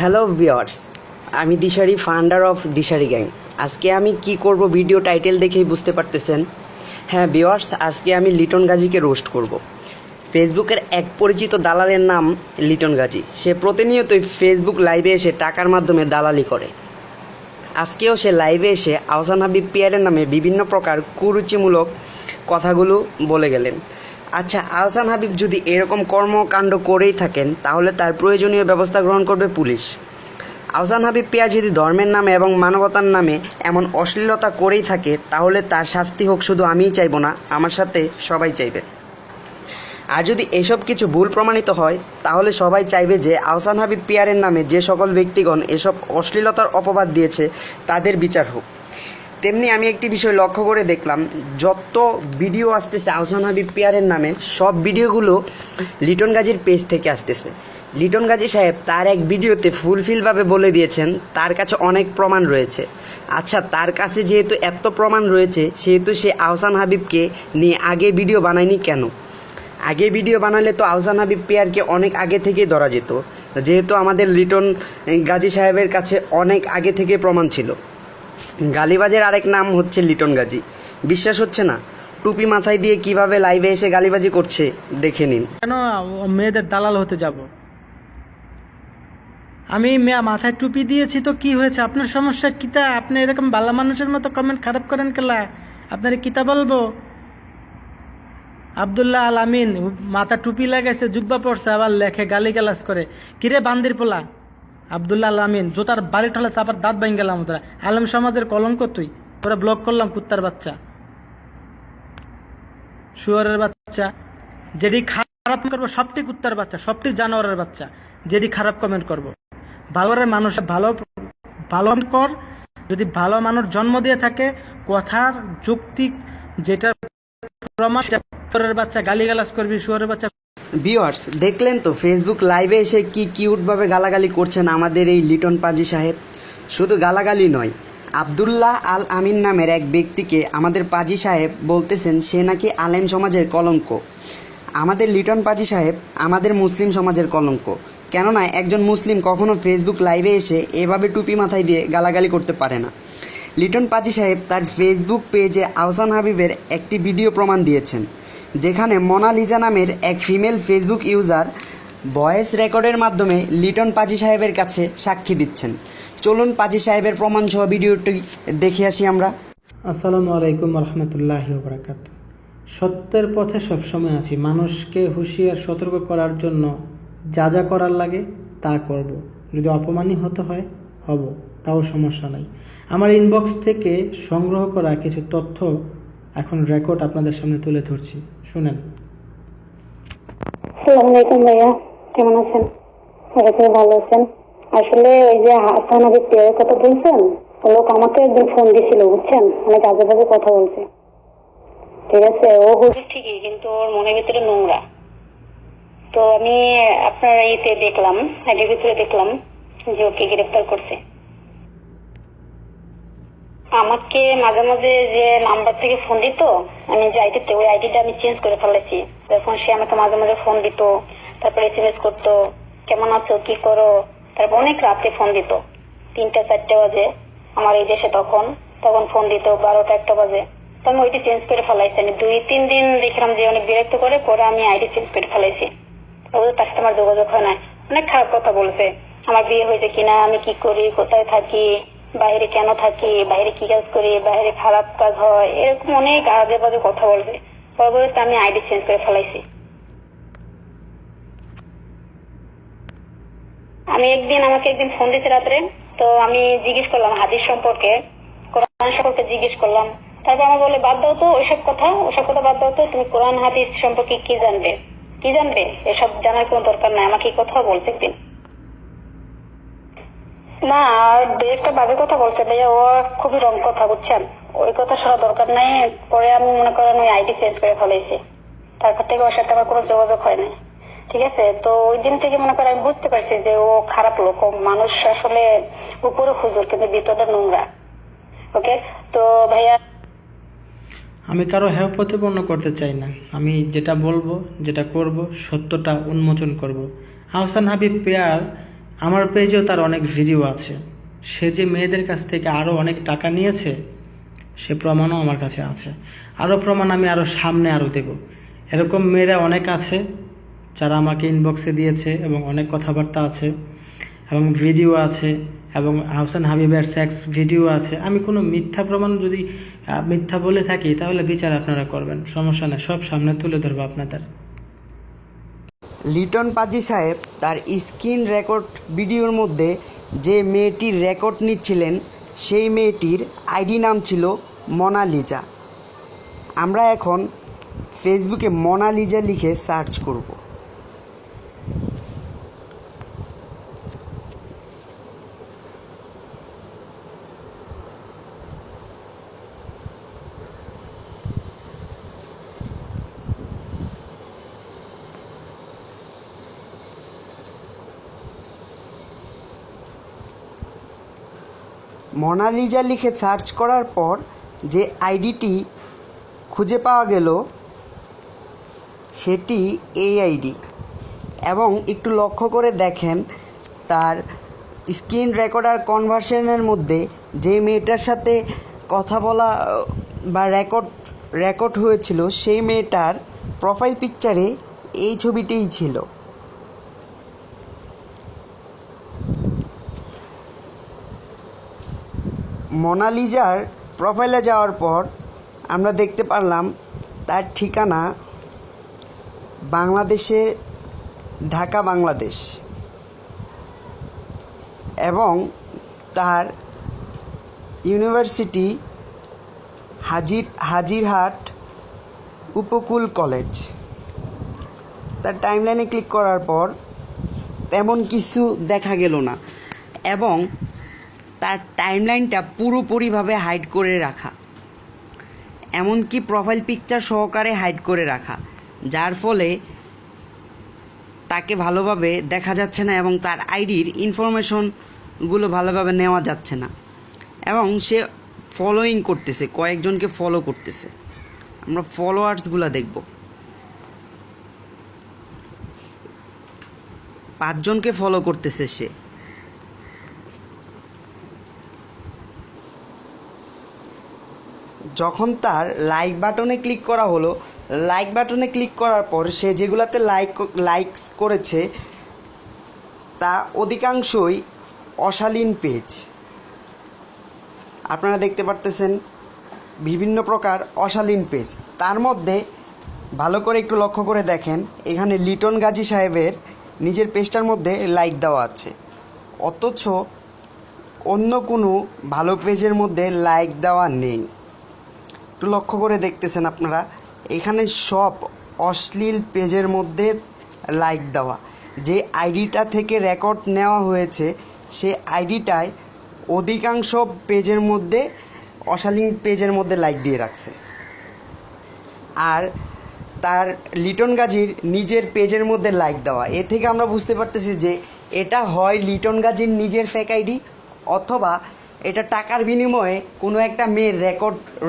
Hello viewers, আমি দিশারি, founder of Dishari gang. আজকে আমি কি করব ভিডিও টাইটেল দেখেই বুঝতে পারতেছেন। হ্যাঁ ভিউয়ার্স, আজকে আমি লিটন গাজীকে রোস্ট করব। ফেসবুকের এক পরিচিত দালালের নাম লিটন গাজী। সে প্রতিনিয়তই ফেসবুক লাইভে এসে টাকার মাধ্যমে দালালি করে। আজকেও সে লাইভে এসে আহসান হাবিব পিয়ারের নামে বিভিন্ন প্রকার কুরুচিমূলক কথাগুলো বলে গেলেন। আচ্ছা, আহসান হাবিব যদি এরকম কর্মকাণ্ড করেই থাকেন তাহলে তার প্রয়োজনীয় ব্যবস্থা গ্রহণ করবে পুলিশ। আহসান হাবিব পিয়ার যদি ধর্মের নামে এবং মানবতার নামে এমন অশ্লীলতা করেই থাকে তাহলে তার শাস্তি হোক, শুধু আমিই চাইব না, আমার সাথে সবাই চাইবে। আর যদি এসব কিছু ভুল প্রমাণিত হয় তাহলে সবাই চাইবে যে আহসান হাবিব পিয়ারের নামে যে সকল ব্যক্তিগণ এসব অশ্লীলতার অপবাদ দিয়েছে তাদের বিচার হোক। তেমনি আমি একটি বিষয় লক্ষ্য করে দেখলাম, যত ভিডিও আসতেছে আহসান হাবিব পিয়ারের নামে সব ভিডিওগুলো লিটন গাজীর পেজ থেকে আসতেছে। লিটন গাজী সাহেব তার এক ভিডিওতে ফুলফিলভাবে বলে দিয়েছেন তার কাছে অনেক প্রমাণ রয়েছে। আচ্ছা, তার কাছে যেহেতু এত প্রমাণ রয়েছে সেহেতু সে আহসান হাবিবকে নিয়ে আগে ভিডিও বানায়নি কেন? আগে ভিডিও বানালে তো আহসান হাবিব পিয়ারকে অনেক আগে থেকেই ধরা যেত, যেহেতু আমাদের লিটন গাজী সাহেবের কাছে অনেক আগে থেকে প্রমাণ ছিল। গালিবাজের আরেক নাম হচ্ছে লিটন গাজী। বিশ্বাস হচ্ছে না? টুপি মাথায় দিয়ে কিভাবে লাইভে এসে গালিবাজি করছে দেখে নিন। কেন মেয়েদের দালাল হতে যাব? আমি মাথায় টুপি দিয়েছি তো কি হয়েছে? আপনার সমস্যা কিতা? আপনি এরকম ভালো মানুষের মতো কমেন্ট খারাপ করেন কেলা? আপনার কিতা বলবো? আব্দুল্লাহ আল আমিন মাথা টুপি লাগাইছে, জুব্বা পড়ছে, আবার লেখে গালিগালাজ করে। কিরে বান্দির পোলা আব্দুল্লাহ আল আমিন, জোতার বাড়ি ঠালে চাপার দাঁত ভাঙ গেলাম। তোরা আলম সমাজের কলঙ্ক, তুই তোরা ব্লক করলাম। কুত্তার বাচ্চা, শুয়ারের বাচ্চা, যেটি খারাপ করবো সবটি কুত্তার বাচ্চা, সবটি জানোয়ারের বাচ্চা। যেটি খারাপ কমেন্ট করবো, ভালো মানুষ ভালো ভালো কর। যদি ভালো মানুষ জন্ম দিয়ে থাকে, কথার যৌক্তিক যেটা প্রমাণ, বাচ্চা গালিগালাজ করবি, শুয়ারের বাচ্চা। ভিউয়ার্স, দেখলেন তো ফেসবুক লাইভে এসে কি কিউটভাবে গালাগালি করছেন আমাদের এই লিটন পাজি সাহেব। শুধু গালাগালি নয়, আব্দুল্লাহ আল আমিন নামের এক ব্যক্তিকে আমাদের পাজি সাহেব বলতেছেন সে নাকি আলেম সমাজের কলঙ্ক। আমাদের লিটন পাজি সাহেব আমাদের মুসলিম সমাজের কলঙ্ক, কেননা একজন মুসলিম কখনো ফেসবুক লাইভে এসে এভাবে টুপি মাথায় দিয়ে গালাগালি করতে পারে না। লিটন পাজি সাহেব তার ফেসবুক পেজে আহসান হাবিবের একটি ভিডিও প্রমাণ দিয়েছেন, যেখানে মোনালিজা নামের এক ফিমেল ফেসবুক ইউজার ভয়েস রেকর্ডের মাধ্যমে লিটন পাজি সাহেবের কাছে সাক্ষী দিচ্ছেন। চলুন পাজি সাহেবের প্রমাণ সহ ভিডিওটি দেখে আসি আমরা। আসসালামু আলাইকুম রহমতুল্লাহি ওয়া বারাকাতুহু। সত্যের পথে সবসময় আছি। মানুষকে হুঁশিয়ার সতর্ক করার জন্য যা যা করার লাগে তা করব। যদি অপমানই হতে হয় হব, তাও সমস্যা নাই। আমার ইনবক্স থেকে সংগ্রহ করা কিছু তথ্য এখন রেকর্ড আপনাদের সামনে তুলে ধরছি, শুনেন। আসসালামু আলাইকুম ভাইয়া, কেমন আছেন? আপনি ভালো আছেন? আসলে ওই যে আহসান হাবিব পিয়ারের কথা বলছেন, ও লোক আমাকে একদিন ফোন দিছিল, বুঝছেন, অনেক আজে বাজে কথা বলছে। ঠিক আছে, ও হুজুর ঠিকই, কিন্তু ওর মনের ভিতরে নোংরা। তো আমি আপনার ইতে দেখলাম, আইডির ভিতরে দেখলাম যে ওকে গ্রেফতার করছে। আমাকে মাঝে মাঝে যে নাম্বার থেকে ফোন দিত, আমি যে আইডিতে, ওই আইডিটা আমি চেঞ্জ করে ফেলেছি। তখন সে আমাকে মাঝে মাঝে ফোন দিত, তারপরে SMS করতো, কেমন আছো, কি করো। তারপর অনেক রাতে ফোন দিত, 3টা 4টে বাজে আমার এই দেশে, তখন ফোন দিত 12টা 1টা বাজে। তো আমি ওইটি চেঞ্জ করে ফেলাইছি। আমি 2-3 দিন দেখলাম যে অনেক বিরক্ত করে, পরে আমি আইডি চেঞ্জ করে ফেলাইছি। তার সাথে আমার যোগাযোগ হয় না। অনেক খারাপ কথা বলছে, আমার বিয়ে হয়েছে কিনা, আমি কি করি, কোথায় থাকি, বাইরে কেন থাকি, বাইরে কি কাজ করি, বাইরে খারাপ কাজ হয়, এরকম অনেক আজে বাজে কথা বলবে। পরবর্তীতে আমি আইডি চেঞ্জ করে ফেলাইছি। আমাকে একদিন ফোন দিতে রাত্রে, তো আমি জিজ্ঞেস করলাম হাদিস সম্পর্কে, কোরআন সম্পর্কে জিজ্ঞেস করলাম। তারপর আমার বলে বাদ দাও তো ওসব কথা বাদ দাও তো, তুমি কোরআন হাদিস সম্পর্কে কি জানবে, এসব জানার কোনো দরকার নাই, আমাকে এই কথা বলছে একদিন। না, আর একটা বাজে কথা বলছে ভাইয়া, ও খুবই রং কথা, বুঝছেন, ওই কথা শোনা দরকার নাই। পরে আমি মনে করেন ওই আইডি চেঞ্জ করে ফেলেছি, তারপর থেকে ওর সাথে আমার কোনো যোগাযোগ হয় না। ঠিক আছে, তো ওই দিন থেকে মনে করেন আমি বুঝতে পারছি যে ও খারাপ লোক, ও মানুষ আসলে উপরে হুজুর কিন্তু ভিতরে নোংরা। ওকে, তো ভাইয়া আমি কারো হেয় প্রতিপন্ন করতে চাই না। আমি যেটা বলবো, যেটা করব, সত্যটা উন্মোচন করব। আহসান হাবিব পেয়ার আমার পেজেও তার অনেক ভিডিও আছে। সে যে মেয়েদের কাছ থেকে আরও অনেক টাকা নিয়েছে সে প্রমাণও আমার কাছে আছে। আরও প্রমাণ আমি সামনে দেব। এরকম মেয়েরা অনেক আছে যারা আমাকে ইনবক্সে দিয়েছে এবং অনেক কথাবার্তা আছে এবং ভিডিও আছে এবং আহসান হাবিবের সেক্স ভিডিও আছে। আমি কোনো মিথ্যা প্রমাণ যদি মিথ্যা বলে থাকি তাহলে বিচার আপনারা করবেন, সমস্যা নেই, সব সামনে তুলে ধরবো আপনাদের। লিটন পাজি সাহেব তার স্ক্রিন রেকর্ড ভিডিওর মধ্যে যে মেয়েটির রেকর্ড নিচ্ছিলেন সেই মেয়েটির আইডি নাম ছিল মোনালিজা। আমরা এখন ফেসবুকে মোনালিজা লিখে সার্চ করব। মোনালিজা লিখে সার্চ করার পর যে আইডিটি খুঁজে পাওয়া গেল সেটি এই আইডি। এবং একটু লক্ষ্য করে দেখেন তার স্ক্রিন রেকর্ডার কনভারসেশনের মধ্যে যে মেয়েটার সাথে কথা বলা বা রেকর্ড হয়েছিল সেই মেয়েটার প্রোফাইল পিকচারে এই ছবিটিই ছিল। মোনালিজার প্রোফাইলে যাওয়ার পর আমরা দেখতে পারলাম তার ঠিকানা বাংলাদেশে, ঢাকা বাংলাদেশ, এবং তার ইউনিভার্সিটি হাজিরহাট উপকূল কলেজ। তার টাইমলাইনে ক্লিক করার পর তেমন কিছু দেখা গেল না এবং তার টাইমলাইনটা পুরোপুরিভাবে হাইড করে রাখা, এমনকি প্রোফাইল পিকচার সহকারে হাইড করে রাখা, যার ফলে তাকে ভালোভাবে দেখা যাচ্ছে না এবং তার আইডির ইনফরমেশনগুলো ভালোভাবে নেওয়া যাচ্ছে না। এবং সে ফলোইং করতেছে, কয়েকজনকে ফলো করতেছে। আমরা ফলোয়ার্সগুলো দেখব। 5 জনকে ফলো করতেছে সে। যখন তার লাইক বাটনে ক্লিক করা হলো, লাইক বাটনে ক্লিক করার পর সে যেগুলাতে লাইকস করেছে তা অধিকাংশই অশালীন পেজ। আপনারা দেখতে পারতেছেন বিভিন্ন প্রকার অশালীন পেজ। তার মধ্যে ভালো করে একটু লক্ষ্য করে দেখেন, এখানে লিটন গাজী সাহেবের নিজের পেজটার মধ্যে লাইক দেওয়া আছে, অথচ অন্য কোনো ভালো পেজের মধ্যে লাইক দেওয়া নেই। একটু লক্ষ্য করে দেখতেছেন আপনারা, এখানে সব অশ্লীল পেজের মধ্যে লাইক দেওয়া। যে আইডিটা থেকে রেকর্ড নেওয়া হয়েছে সে আইডিটায় অধিকাংশ পেজের মধ্যে, অশালীন পেজের মধ্যে লাইক দিয়ে রাখছে। আর তার লিটন গাজীর নিজের পেজের মধ্যে লাইক দেওয়া। এ থেকে আমরা বুঝতে পারতেছি যে এটা হয় লিটন গাজীর নিজের ফেক আইডি, অথবা এটা টাকার বিনিময়ে কোনো একটা মেয়ের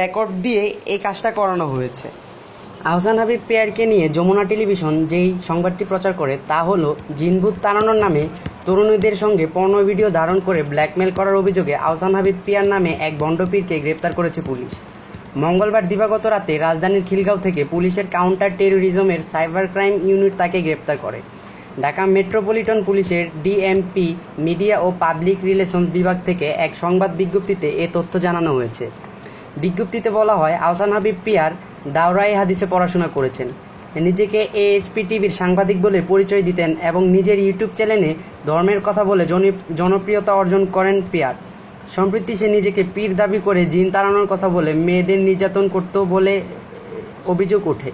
রেকর্ড দিয়ে এই কাজটা করানো হয়েছে। আহসান হাবিব পেয়ারকে নিয়ে যমুনা টেলিভিশন যেই সংবাদটি প্রচার করে তা হলো জিনভূত তাড়ানোর নামে তরুণীদের সঙ্গে পর্ণ ভিডিও ধারণ করে ব্ল্যাকমেল করার অভিযোগে আহসান হাবিব পেয়ার নামে এক ভণ্ডপীরকে গ্রেপ্তার করেছে পুলিশ। মঙ্গলবার দিবাগত রাতে রাজধানীর খিলগাঁও থেকে পুলিশের কাউন্টার টেরোরিজমের সাইবার ক্রাইম ইউনিট তাকে গ্রেপ্তার করে। ঢাকা মেট্রোপলিটন পুলিশের ডিএমপি মিডিয়া ও পাবলিক রিলেশনস বিভাগ থেকে এক সংবাদ বিজ্ঞপ্তিতে এ তথ্য জানানো হয়েছে। বিজ্ঞপ্তিতে বলা হয়, আহসান হাবিব পিয়ার দাওরায়ে হাদিসে পড়াশোনা করেছেন, নিজেকে এএসপি টিভির সাংবাদিক বলে পরিচয় দিতেন এবং নিজের ইউটিউব চ্যানেলে ধর্মের কথা বলে জনপ্রিয়তা অর্জন করেন পিয়ার। সম্প্রতি সে নিজেকে পীর দাবি করে জিন তাড়ানোর কথা বলে মেয়েদের নির্যাতন করত বলে অভিযোগ ওঠে।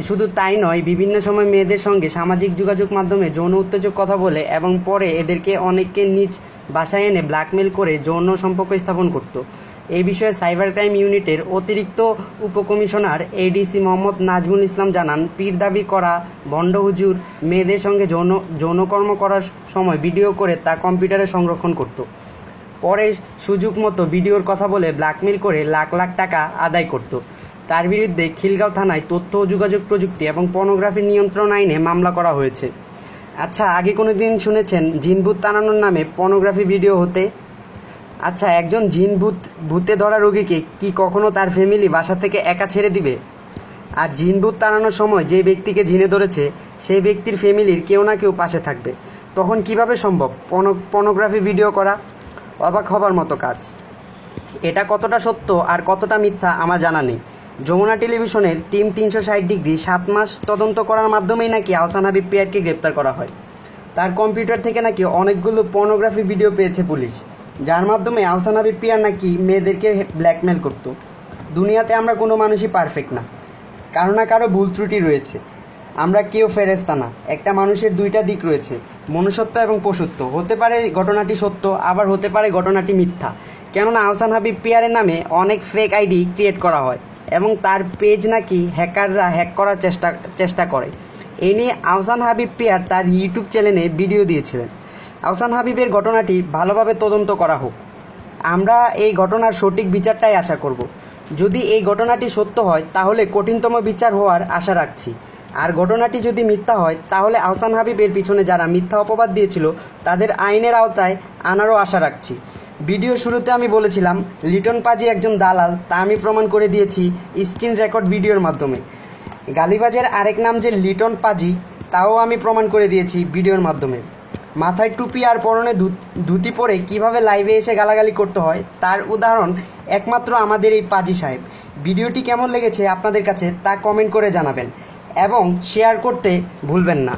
শুধু তাই নয়, বিভিন্ন সময় মেয়েদের সঙ্গে সামাজিক যোগাযোগ মাধ্যমে যৌন উত্তেজক কথা বলে এবং পরে এদেরকে অনেককে নিজ বাসায় এনে ব্ল্যাকমেল করে যৌন সম্পর্ক স্থাপন করত। এই বিষয়ে সাইবার ক্রাইম ইউনিটের অতিরিক্ত উপকমিশনার এডিসি মোহাম্মদ নাজমুল ইসলাম জানান, পীর দাবি করা ভণ্ড হুজুর মেয়েদের সঙ্গে যৌনকর্ম করার সময় ভিডিও করে তা কম্পিউটারে সংরক্ষণ করত। পরে সুযোগ মতো ভিডিওর কথা বলে ব্ল্যাকমেল করে লাখ লাখ টাকা আদায় করত। তার বিরুদ্ধে খিলগাঁও থানায় তথ্য ও যোগাযোগ প্রযুক্তি এবং পর্নোগ্রাফি নিয়ন্ত্রণ আইনে মামলা করা হয়েছে। আচ্ছা, আগে কোনো দিন শুনেছেন জিনভূত তাড়ানোর নামে পর্নোগ্রাফি ভিডিও হতে? আচ্ছা, একজন ভূতে ধরা রোগীকে কি কখনো তার ফ্যামিলি বাসা থেকে একা ছেড়ে দিবে? আর জিনভূত তাড়ানোর সময় যে ব্যক্তিকে জিনে ধরেছে সেই ব্যক্তির ফ্যামিলির কেউ না কেউ পাশে থাকবে, তখন কিভাবে সম্ভব পর্নোগ্রাফি ভিডিও করা? অবাক হবার মতো কাজ। এটা কতটা সত্য আর কতটা মিথ্যা আমার জানা নেই। যমুনা টেলিভিশনের টিম 360 ডিগ্রি 7 মাস তদন্ত করার মাধ্যমেই নাকি আহসান হাবিব পিয়ারকে গ্রেপ্তার করা হয়। তার কম্পিউটার থেকে নাকি অনেকগুলো পর্নোগ্রাফি ভিডিও পেয়েছে পুলিশ, যার মাধ্যমে আহসান হাবিব পিয়ার নাকি মেয়েদেরকে ব্ল্যাকমেল করত। দুনিয়াতে আমরা কোনো মানুষই পারফেক্ট না, কারো না কারো ভুল ত্রুটি রয়েছে। আমরা কেউ ফেরেশতা না। একটা মানুষের দুইটা দিক রয়েছে, মনুষ্যত্ব এবং পশুত্ব। হতে পারে ঘটনাটি সত্য, আবার হতে পারে ঘটনাটি মিথ্যা। কেননা আহসান হাবিব পিয়ারের নামে অনেক ফেক আইডি ক্রিয়েট করা হয় এবং তার পেজ নাকি হ্যাকাররা হ্যাক করার চেষ্টা করে। এই নিয়ে আহসান হাবিব পিয়ার তার ইউটিউব চ্যানেলে ভিডিও দিয়েছিলেন। আহসান হাবিবের ঘটনাটি ভালোভাবে তদন্ত করা হোক। আমরা এই ঘটনার সঠিক বিচারটাই আশা করব। যদি এই ঘটনাটি সত্য হয় তাহলে কঠিনতম বিচার হওয়ার আশা রাখছি। আর ঘটনাটি যদি মিথ্যা হয় তাহলে আহসান হাবিবের পিছনে যারা মিথ্যা অপবাদ দিয়েছিল তাদের আইনের আওতায় আনারও আশা রাখছি। ভিডিও শুরুতে আমি বলেছিলাম লিটন পাজি একজন দালাল, তা আমি প্রমাণ করে দিয়েছি স্ক্রিন রেকর্ড ভিডিওর মাধ্যমে। গালিবাজের আরেক নাম যে লিটন পাজি, তাও আমি প্রমাণ করে দিয়েছি ভিডিওর মাধ্যমে। মাথায় টুপি আর পরনে ধুতি পরে কিভাবে লাইভে এসে গালাগালি করতে হয় তার উদাহরণ একমাত্র আমাদের এই পাজি সাহেব। ভিডিওটি কেমন লেগেছে আপনাদের কাছে তা কমেন্ট করে জানাবেন এবং শেয়ার করতে ভুলবেন না।